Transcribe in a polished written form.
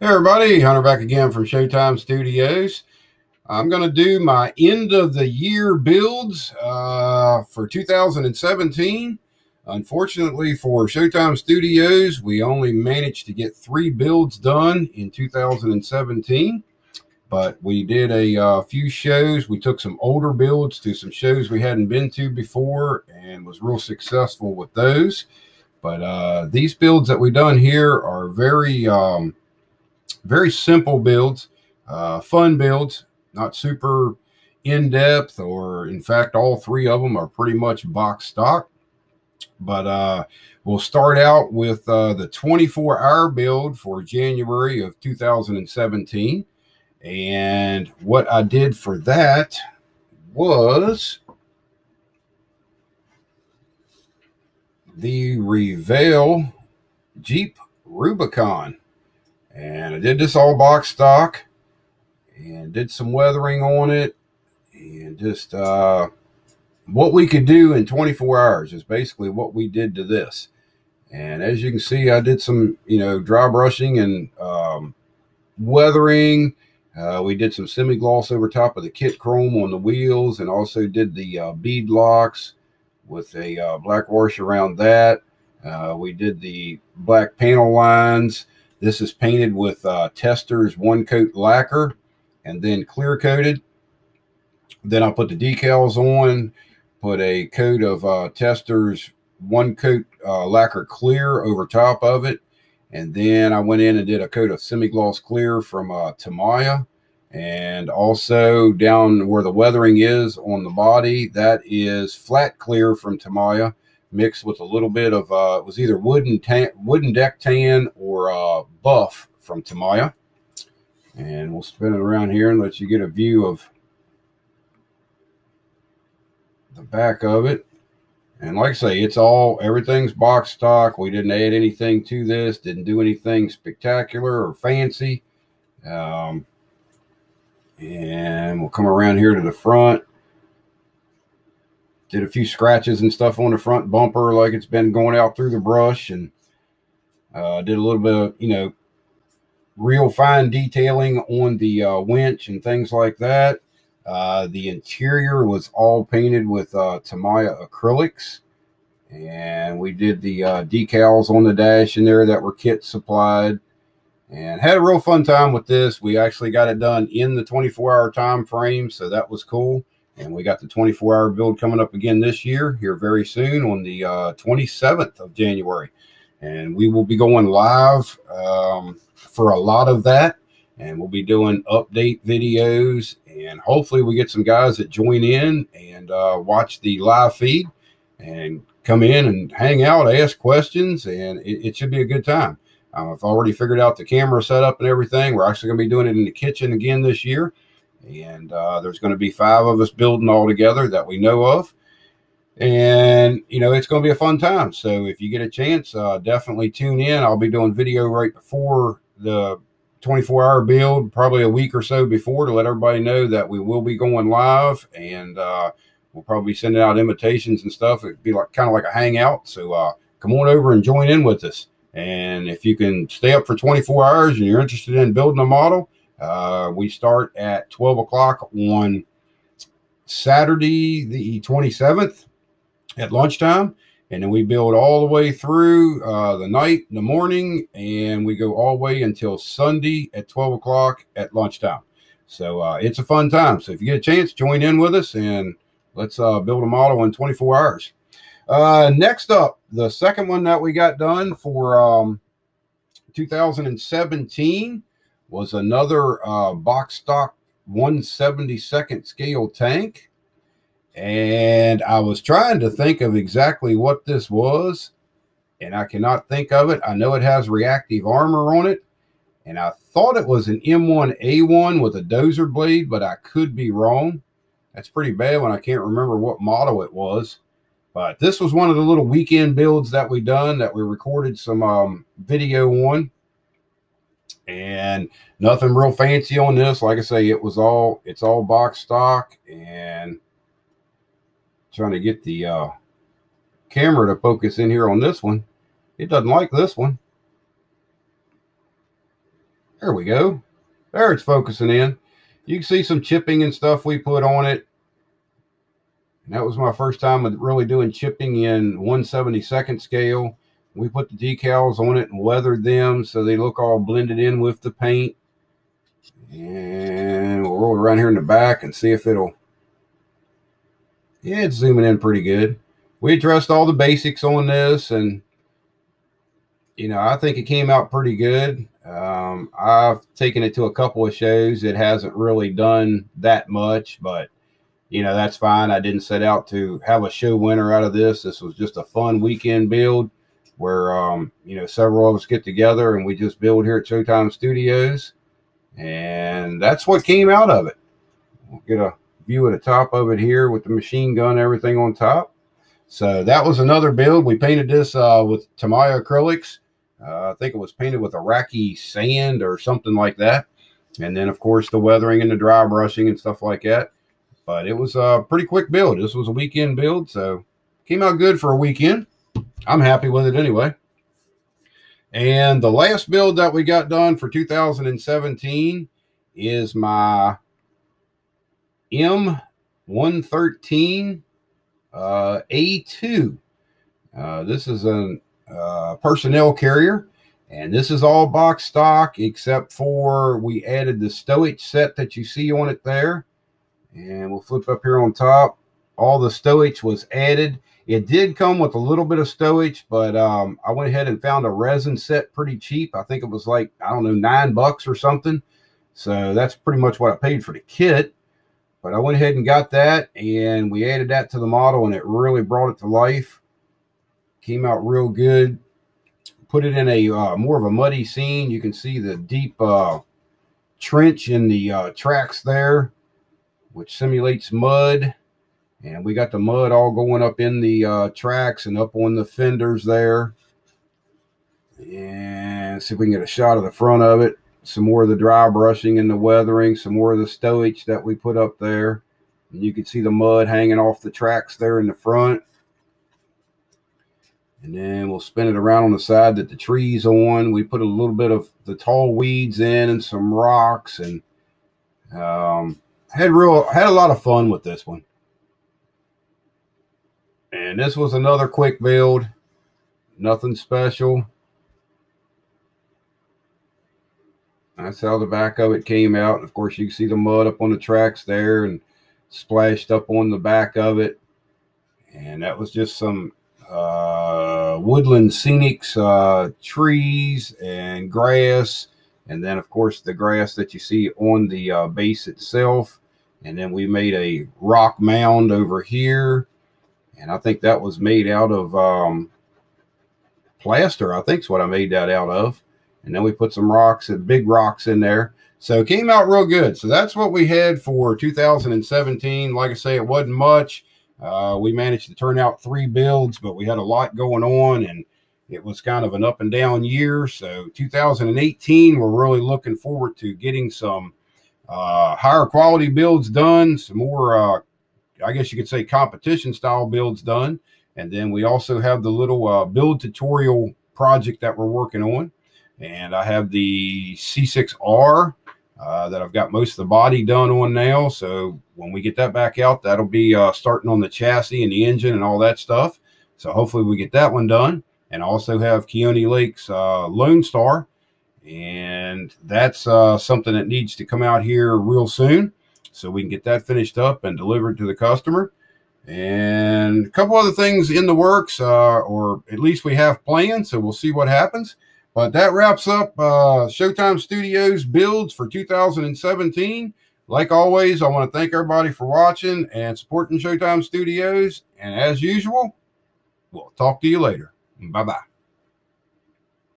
Hey everybody, Hunter back again from Showtime Studios. I'm going to do my end of the year builds for 2017. Unfortunately for Showtime Studios, we only managed to get 3 builds done in 2017. But we did a few shows. We took some older builds to some shows we hadn't been to before and was real successful with those. But these builds that we done here are very simple builds, fun builds, not super in-depth, or in fact, all 3 of them are pretty much box stock. But we'll start out with the 24-hour build for January of 2017. And what I did for that was the Revell Jeep Rubicon. And I did this all box stock and did some weathering on it, and just what we could do in 24 hours is basically what we did to this. And as you can see, I did some, dry brushing and weathering. We did some semi-gloss over top of the kit chrome on the wheels, and also did the bead locks with a black wash around that. We did the black panel lines. This is painted with Testors one coat lacquer and then clear coated. Then I put the decals on, put a coat of Testors one coat lacquer clear over top of it. And then I went in and did a coat of semi-gloss clear from Tamiya. And also down where the weathering is on the body, that is flat clear from Tamiya, mixed with a little bit of, it was either wooden deck tan or buff from Tamiya. And we'll spin it around here and let you get a view of the back of it. And like I say, everything's box stock. We didn't add anything to this, didn't do anything spectacular or fancy. And we'll come around here to the front. Did a few scratches and stuff on the front bumper, like it's been going out through the brush, and did a little bit of, real fine detailing on the winch and things like that. The interior was all painted with Tamiya acrylics, and we did the decals on the dash in there that were kit supplied, and had a real fun time with this. We actually got it done in the 24-hour time frame, so that was cool. And we got the 24-hour build coming up again this year, here very soon on the 27th of January. And we will be going live for a lot of that. And we'll be doing update videos. And hopefully we get some guys that join in and watch the live feed and come in and hang out, ask questions. And it should be a good time. I've already figured out the camera setup and everything. We're actually going to be doing it in the kitchen again this year. And there's going to be 5 of us building all together that we know of. And, it's going to be a fun time. So if you get a chance, definitely tune in. I'll be doing video right before the 24-hour build, probably a week or so before, to let everybody know that we will be going live. And we'll probably be sending out invitations and stuff. It'd be kind of like a hangout. So come on over and join in with us. And if you can stay up for 24 hours and you're interested in building a model, we start at 12 o'clock on Saturday, the 27th at lunchtime. And then we build all the way through the night, the morning, and we go all the way until Sunday at 12 o'clock at lunchtime. So it's a fun time. So if you get a chance, join in with us and let's build a model in 24 hours. Next up, the second one that we got done for 2017 was another box stock 1/72 scale tank. And I was trying to think of exactly what this was, and I cannot think of it. I know it has reactive armor on it, and I thought it was an M1A1 with a dozer blade, but I could be wrong. That's pretty bad when I can't remember what model it was. But this was one of the little weekend builds that we done, that we recorded some video on. And nothing real fancy on this. Like I say, it's all box stock. And trying to get the camera to focus in here on this one. It doesn't like this one. There we go. There, it's focusing in. You can see some chipping and stuff we put on it. And that was my first time with really doing chipping in 1/72nd scale. We put the decals on it and weathered them so they look all blended in with the paint. And we'll roll it around here in the back and see if it'll... Yeah, it's zooming in pretty good. We addressed all the basics on this, and you know, I think it came out pretty good. I've taken it to a couple of shows. It hasn't really done that much, but you know, that's fine. I didn't set out to have a show winner out of this. This was just a fun weekend build where, you know, several of us get together and we just build here at Showtime Studios. And that's what came out of it. We'll get a view of the top of it here with the machine gun, everything on top. So that was another build. We painted this with Tamiya acrylics. I think it was painted with Iraqi sand or something like that. And then, of course, the weathering and the dry brushing and stuff like that. But it was a pretty quick build. This was a weekend build, so came out good for a weekend. I'm happy with it anyway. And the last build that we got done for 2017 is my M113 A2. This is a personnel carrier, and this is all box stock except for we added the stowage set that you see on it there. And we'll flip up here on top. All the stowage was added. It did come with a little bit of stowage, but I went ahead and found a resin set pretty cheap. I think it was like, I don't know, $9 or something. So that's pretty much what I paid for the kit. But I went ahead and got that, and we added that to the model, and it really brought it to life. Came out real good. Put it in a more of a muddy scene. You can see the deep trench in the tracks there, which simulates mud. And we got the mud all going up in the tracks and up on the fenders there. And see if we can get a shot of the front of it. Some more of the dry brushing and the weathering. Some more of the stowage that we put up there. And you can see the mud hanging off the tracks there in the front. And then we'll spin it around on the side that the tree's on. We put a little bit of the tall weeds in and some rocks, and had a lot of fun with this one. And this was another quick build, nothing special. That's how the back of it came out. Of course, you can see the mud up on the tracks there and splashed up on the back of it. And that was just some woodland scenics, trees and grass. And then, of course, the grass that you see on the base itself. And then we made a rock mound over here. And I think that was made out of plaster. I think is what I made that out of. And then we put some rocks and big rocks in there. So it came out real good. So that's what we had for 2017. Like I say, it wasn't much. We managed to turn out 3 builds, but we had a lot going on, and it was kind of an up and down year. So 2018, we're really looking forward to getting some higher quality builds done, some more, I guess you could say, competition style builds done. And then we also have the little build tutorial project that we're working on. And I have the C6R that I've got most of the body done on now. So when we get that back out, that'll be starting on the chassis and the engine and all that stuff. So hopefully we get that one done. And also have Keone Lake's Lone Star. And that's something that needs to come out here real soon, so we can get that finished up and delivered to the customer. And a couple other things in the works, or at least we have planned, so we'll see what happens. But that wraps up Showtime Studios builds for 2017. Like always, I want to thank everybody for watching and supporting Showtime Studios. And as usual, we'll talk to you later. Bye-bye.